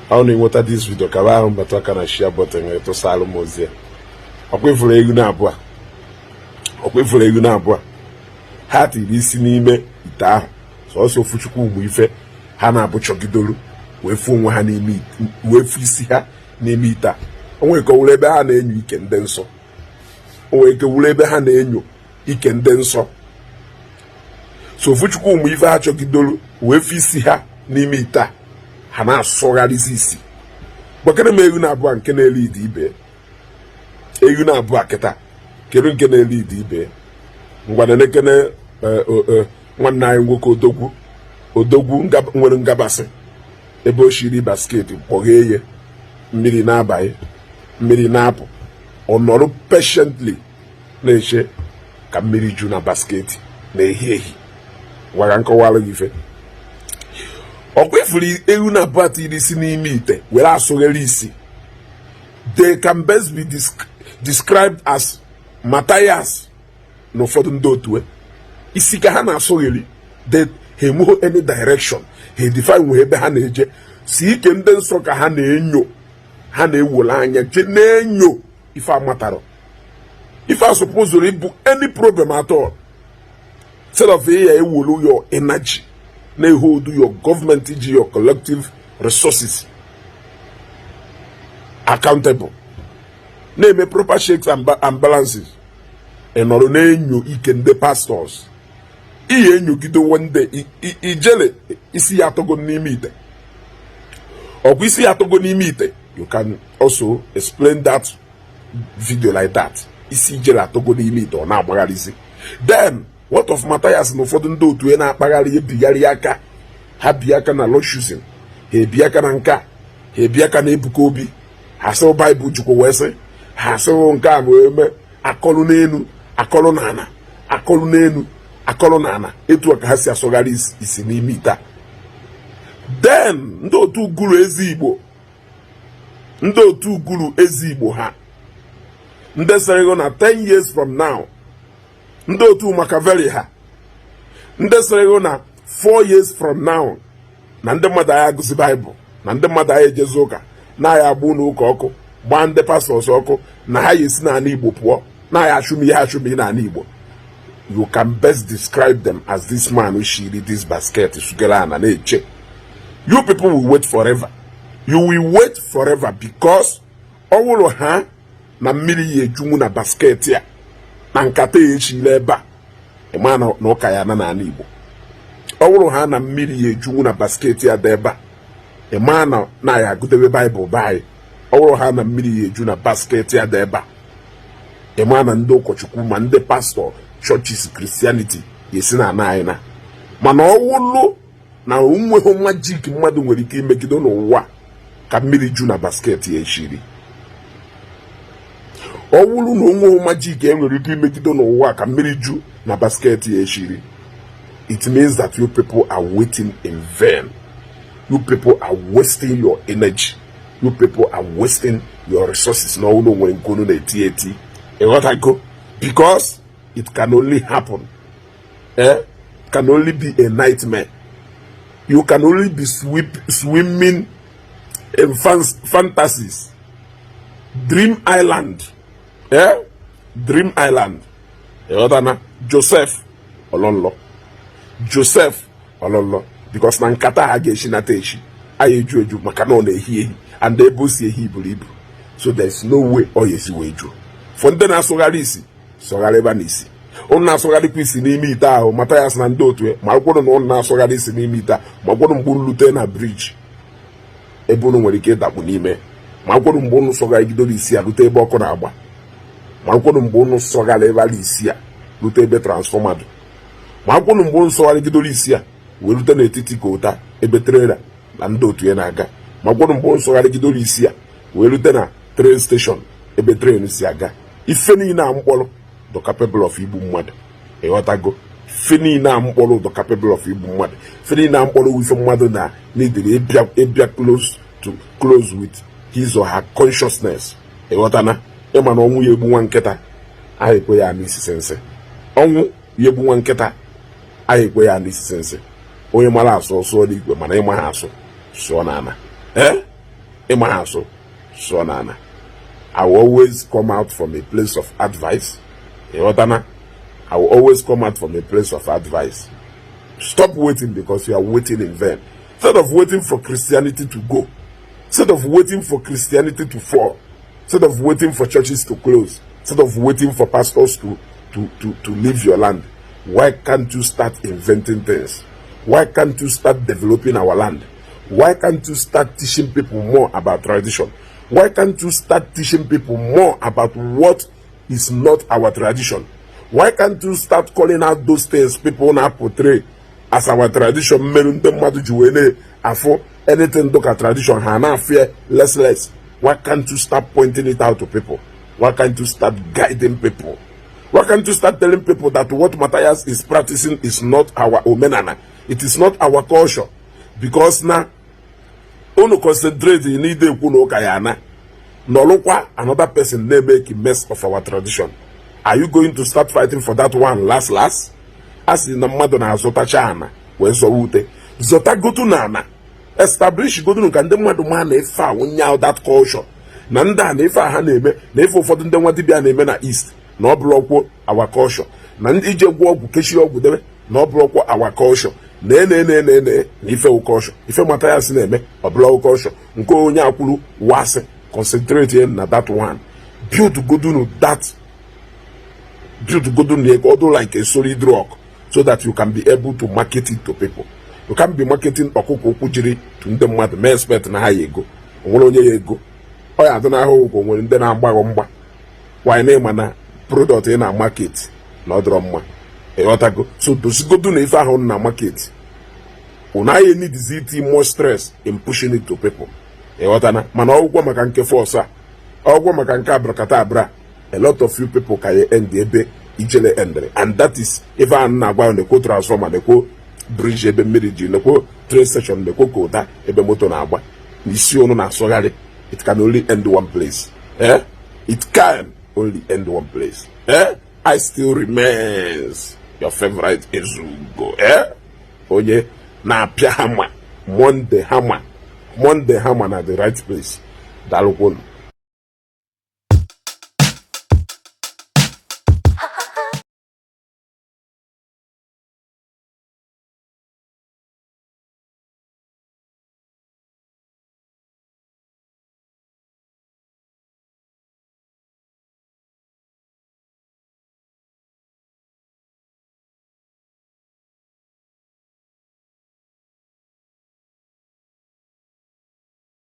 I only water this video kaba but I can share button to Salom Mozia. Okwefuru egu na abua. Okwefuru egu na abua. Ha tiri isi n'ime ite ahụ. So Fuchukwu ugbu ife ha na-abụ chọgidolu wee fu onwe ha n'ime wee fu isi ha n'ime ite a. Onwe ka wule ebe ha na-enyo ike ndị nsọ. Onwe ka wule ebe ha na-enyo ike ndị nsọ. So Fuchukwu ugbu ife ha chọgidolu wee fu isi ha n'ime ite a. Ha na-asọgharịzi isi. Gbakere m egu na abụọ nke na-ele ide ibe. Egu na abụọ kịta kedu nke na-ele ide ibe. Ngwana nekene nwanne anyị nwoke odogwu nwere ngabasị ebe o shiri basket kpọghee ye mmiri na-abaghị mmiri na-apụ ọ nọrọ patiently na-eche ka mmiri ju na basket na-ehi ehi gwara nkọwara gị ife ọkwa ifuru ewu na abụọ tiri isi n'ime ite were asụgheri isi. They can best be described as Mathias na ụfọdụ ndị otu isi ka ha na-asụgheri ha emugho any direction ha define nwe ebe ha na-eje si ike ndị nsọ ka ha na-enyo ha na-ewole anya je na-enyo ife amataro ife asụpụzụrụ ịbụ any problem at all instead of ya ewolu your energy na-ehold your government iji your collective resources accountable na-eme proper checks and balances enọrọ na-enyo ike ndị pastors ihe enyogide one day ijele isi ya atogo n'ime ite ọkwa isi ya atogo n'ime ite. You can also explain that video like that. Isi ijele atogo n'ime ite ọ na-agbagharịzi. Then what of Mathias na ụfọdụ ndị otu na-akpagharị ebigharị aka ha bi aka na Lordshiping ha ebi aka na nka ha ebi aka na Ebuka Obi ha sị Baịbụl jikwa wee sị ha sị nke a wee mee akọlụ n'elu akọlụ n'ana akọlụ n'elu akọlụ n'ana etu ka ha si asọgharị isi n'ime ite a. Then ndị otu guru ezi Igbo ha ndị sere na 10 years from now ndị otu Makaveli ha ndị sere na 4 years from now na ndị mmadụ agha agụzi Baịbụl na ndị mmadụ agha ejezi ụka na agha agbụ n'ụka ọkụ gbaa ndị pastọs ọkụ na ha yesi n'ala Igbo pụọ na agha achụmihe n'ala Igbo. You can best describe them as this man who shiri this basket sugara na na-eche. You people will wait forever. You will wait forever because ọwụrụ ha na mmiri ya ejunwu na basket ya na nkata ya echile ebe a ịma na ụka ya na n'ala Igbo. Ọwụrụ ha na mmiri ya ejunwu na basket ya dị ebe a ịma na ya agụdebe Baịbụl baị. Ọwụrụ ha na mmiri ya eju na basket ya dị ebe a ịma na ndị ụkọchukwu ma ndị pastọ churches Christianity yesi na anyị na mana ọwụlụ na onweghị majik mmadụ nwere ike imegide n'ụwa ka mmiri ju na basket ya eshiri. Ọwụlụ na onweghị majik enwere ike imegide n'ụwa ka mmiri ju na basket ya eshiri. It means that you people are waiting in vain. You people are wasting your energy. You people are wasting your resources. No one when go to eti and what I go because it can only happen. Can only be a nightmare. You can only be swimming in fantasies. Dream Island. Dream Island. Joseph Olonlo. Because na nkata ha ga-eshi na teshi. Ayeju eju maka na ọ na-ehi and ebe o si ehi buru ibu. So there is no way ọ yesi wee ju. For ndị na-asụgharị isi sọgharị ebe n'isi. Ụnụ na-asụgharịkwa isi n'ime ite ahụ Mathias na ndị otu ma gwụrụ na ụnụ na-asụgharị isi n'ime ite ma gwụrụ mgbe ụnụ lute na briji ebe ụnụ nwere ike ịdakpu n'ime ma gwụrụ mgbe ụnụ sọgharịgidoro isi a lute ebe ọkụ na-agba ma gwụrụ mgbe ụnụ sọgharị ebe ala isi a lute ebe transfọma dị ma gwụrụ mgbe ụnụ sọgharịgidoro isi a wee lute n'etiti kota ebe trela na ndị otu ya na-aga ma gwụrụ mgbe ụnụ sọgharịgidoro isi a wee lute na train station ebe tren si aga. Ife niile a mkpọrọ the capable of igbu mmadụ ịghọtago. Ife niile a mkpọrọ the capable of igbu mmadụ. Ife niile a mkpọrọ ife mmadụ na neediri ịbịa close with his or her consciousness ịghọtana. Ịma na ọnwụ ya egbu nwa nkịta aha ekwe ya n'isi sense. Ọnwụ ya egbu nwa nkịta aha ekwe ya n'isi sense. Onye mara asụ ọsọ n'igwe mana ịma ha asụ sụọ n'ana. Imahaso, Sonana. I will always come out from a place of advice. I will always come out from a place of advice. Stop waiting because you are waiting in vain. Instead of waiting for Christianity to go, instead of waiting for Christianity to fall, instead of waiting for churches to close, instead of waiting for pastors to leave your land, why can't you start inventing things? Why can't you start developing our land? Why can't you start teaching people more about tradition? Why can't you start teaching people more about what is not our tradition? Why can't you start calling out those things people now portray as our tradition? Anything look at tradition, fear less. Why can't you start pointing it out to people? Why can't you start guiding people? Why can't you start telling people that what Mathias is practicing is not our Omenala? It is not our culture. Because now, only concentrate in the Kuno Kayana. No look another person may make a mess of our tradition. Are you going to start fighting for that one last? As in the Madonna Zota Chana, where Zoute. Zota go to Nana. Establish go to Kandemadu Efa when you that culture. Nanda Nefa Haneme, Nefo for the Wadibi and na East. No block our culture. Nandije walk Keshio Budeme, no block our culture. Ne, Ife culture. Ife Mathias name, a blow culture. Nko Nyakulu, Wase, concentrate in that one. Build Godunu that. Build Godunu like a solid rock so that you can be able to market it to people. You can't be marketing Okuko Kujiri to them what may expect na you go. Only go. Oh, I don't know how when then I'm by why name and product in a market, not drama. So to go to if I own a market. When I need ZT more stress in pushing it to people. Man, all woman can care for sir. All woman can cabra. A lot of you people can end the ebe ijele endre. And that is if I'm not going to go transformer, the go bridge ebe miriji, the go train station, the go kota ebe moto na agba. Nisi na sogari. It can only end one place. It can only end one place. I still remains your favorite Ezeaku. Oye, na pia hammer. Monday hammer at the right place. Dalukun.